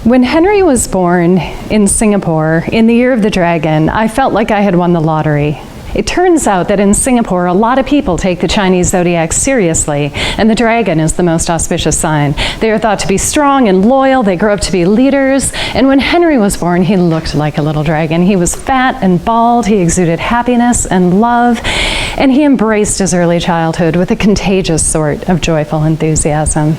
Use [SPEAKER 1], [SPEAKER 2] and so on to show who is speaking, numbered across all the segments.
[SPEAKER 1] When Henry was born in Singapore in the year of the dragon, I felt like I had won the lottery. It turns out that in Singapore, a lot of people take the Chinese zodiac seriously, and the dragon is the most auspicious sign. They are thought to be strong and loyal, they grow up to be leaders, and when Henry was born, he looked like a little dragon. He was fat and bald, he exuded happiness and love, and he embraced his early childhood with a contagious sort of joyful enthusiasm.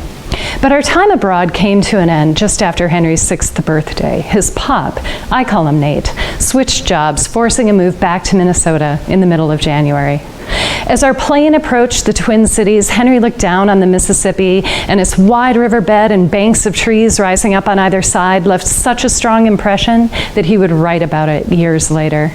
[SPEAKER 1] But our time abroad came to an end just after Henry's 6th birthday. His pop, I call him Nate, switched jobs, forcing a move back to Minnesota in the middle of January. As our plane approached the Twin Cities, Henry looked down on the Mississippi, and its wide riverbed and banks of trees rising up on either side left such a strong impression that he would write about it years later.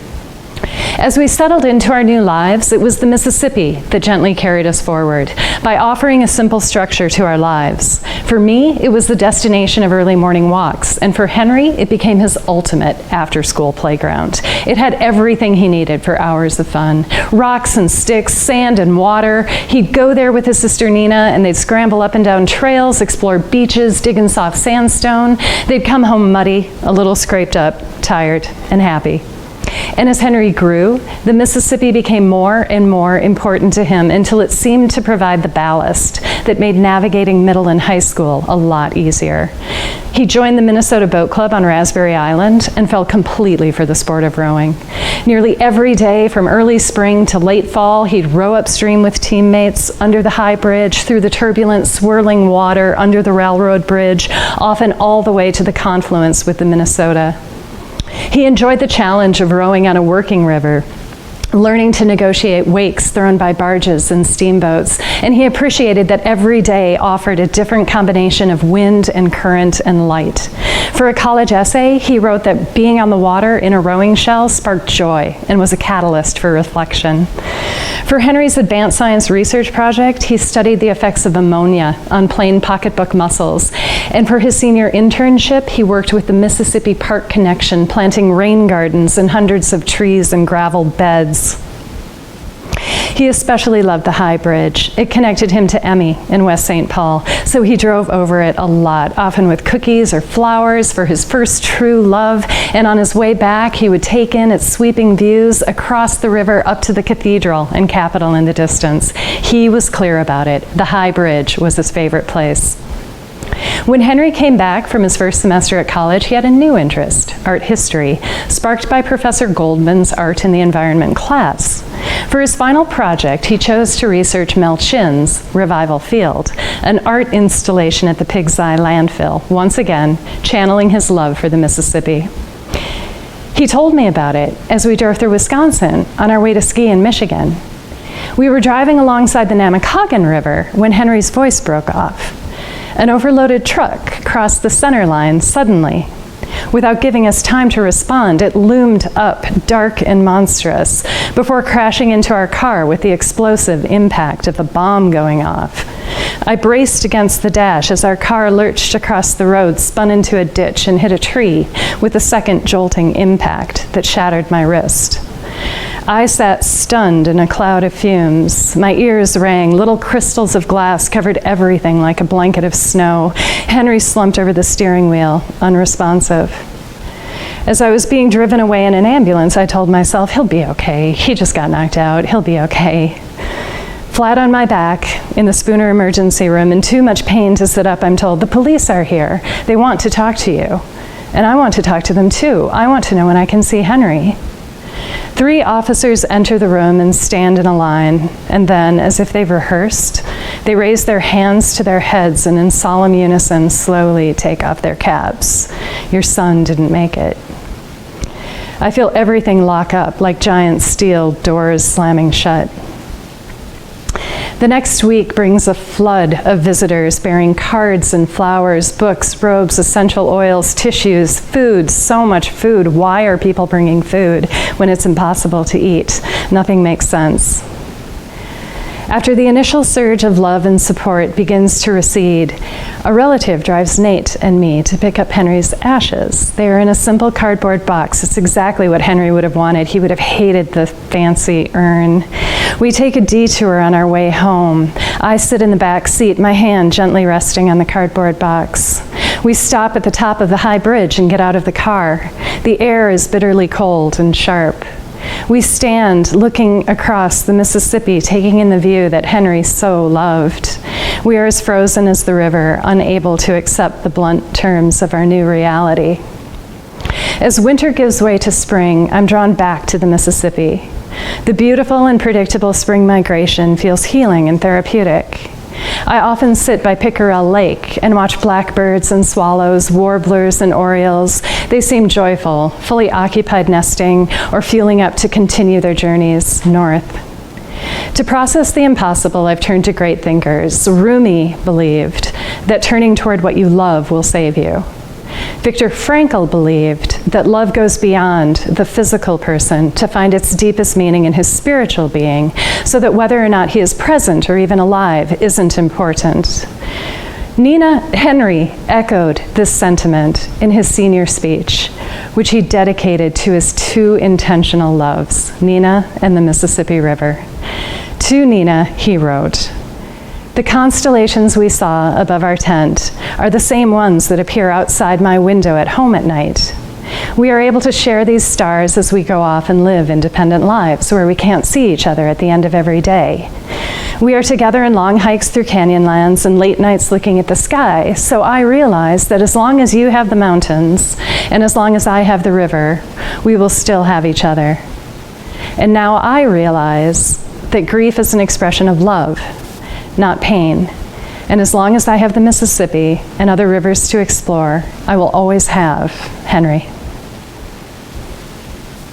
[SPEAKER 1] As we settled into our new lives, it was the Mississippi that gently carried us forward by offering a simple structure to our lives. For me, it was the destination of early morning walks, and for Henry, it became his ultimate after-school playground. It had everything he needed for hours of fun. Rocks and sticks, sand and water. He'd go there with his sister Nina, and they'd scramble up and down trails, explore beaches, dig in soft sandstone. They'd come home muddy, a little scraped up, tired, and happy. And as Henry grew, the Mississippi became more and more important to him until it seemed to provide the ballast that made navigating middle and high school a lot easier. He joined the Minnesota Boat Club on Raspberry Island and fell completely for the sport of rowing. Nearly every day from early spring to late fall, he'd row upstream with teammates, under the high bridge, through the turbulent, swirling water, under the railroad bridge, often all the way to the confluence with the Minnesota. He enjoyed the challenge of rowing on a working river, learning to negotiate wakes thrown by barges and steamboats, and he appreciated that every day offered a different combination of wind and current and light. For a college essay, he wrote that being on the water in a rowing shell sparked joy and was a catalyst for reflection. For Henry's advanced science research project, he studied the effects of ammonia on plain pocketbook mussels. And for his senior internship, he worked with the Mississippi Park Connection, planting rain gardens and hundreds of trees and gravel beds. He especially loved the High Bridge. It connected him to Emmy in West St. Paul, so he drove over it a lot, often with cookies or flowers for his first true love, and on his way back, he would take in its sweeping views across the river up to the cathedral and Capitol in the distance. He was clear about it. The High Bridge was his favorite place. When Henry came back from his first semester at college, he had a new interest, art history, sparked by Professor Goldman's Art in the Environment class. For his final project, he chose to research Mel Chin's Revival Field, an art installation at the Pig's Eye landfill, once again channeling his love for the Mississippi. He told me about it as we drove through Wisconsin on our way to ski in Michigan. We were driving alongside the Namakagon River when Henry's voice broke off. An overloaded truck crossed the center line suddenly. Without giving us time to respond, it loomed up, dark and monstrous, before crashing into our car with the explosive impact of a bomb going off. I braced against the dash as our car lurched across the road, spun into a ditch, and hit a tree with a second jolting impact that shattered my wrist. I sat stunned in a cloud of fumes. My ears rang. Little crystals of glass covered everything like a blanket of snow. Henry slumped over the steering wheel, unresponsive. As I was being driven away in an ambulance, I told myself, he'll be okay. He just got knocked out. He'll be okay. Flat on my back in the Spooner emergency room, in too much pain to sit up, I'm told, the police are here. They want to talk to you. And I want to talk to them too. I want to know when I can see Henry. 3 officers enter the room and stand in a line, and then, as if they've rehearsed, they raise their hands to their heads and in solemn unison slowly take off their caps. Your son didn't make it. I feel everything lock up like giant steel doors slamming shut. The next week brings a flood of visitors bearing cards and flowers, books, robes, essential oils, tissues, food, so much food. Why are people bringing food when it's impossible to eat? Nothing makes sense. After the initial surge of love and support begins to recede, a relative drives Nate and me to pick up Henry's ashes. They are in a simple cardboard box. It's exactly what Henry would have wanted. He would have hated the fancy urn. We take a detour on our way home. I sit in the back seat, my hand gently resting on the cardboard box. We stop at the top of the high bridge and get out of the car. The air is bitterly cold and sharp. We stand looking across the Mississippi, taking in the view that Henry so loved. We are as frozen as the river, unable to accept the blunt terms of our new reality. As winter gives way to spring, I'm drawn back to the Mississippi. The beautiful and predictable spring migration feels healing and therapeutic. I often sit by Pickerel Lake and watch blackbirds and swallows, warblers and orioles. They seem joyful, fully occupied nesting, or fueling up to continue their journeys north. To process the impossible, I've turned to great thinkers. Rumi believed that turning toward what you love will save you. Viktor Frankl believed that love goes beyond the physical person to find its deepest meaning in his spiritual being, so that whether or not he is present or even alive isn't important. Henry echoed this sentiment in his senior speech, which he dedicated to his two intentional loves, Nina and the Mississippi River. To Nina, he wrote, "The constellations we saw above our tent are the same ones that appear outside my window at home at night. We are able to share these stars as we go off and live independent lives where we can't see each other at the end of every day. We are together in long hikes through canyonlands and late nights looking at the sky, so I realize that as long as you have the mountains and as long as I have the river, we will still have each other. And now I realize that grief is an expression of love, not pain. And as long as I have the Mississippi and other rivers to explore, I will always have Henry."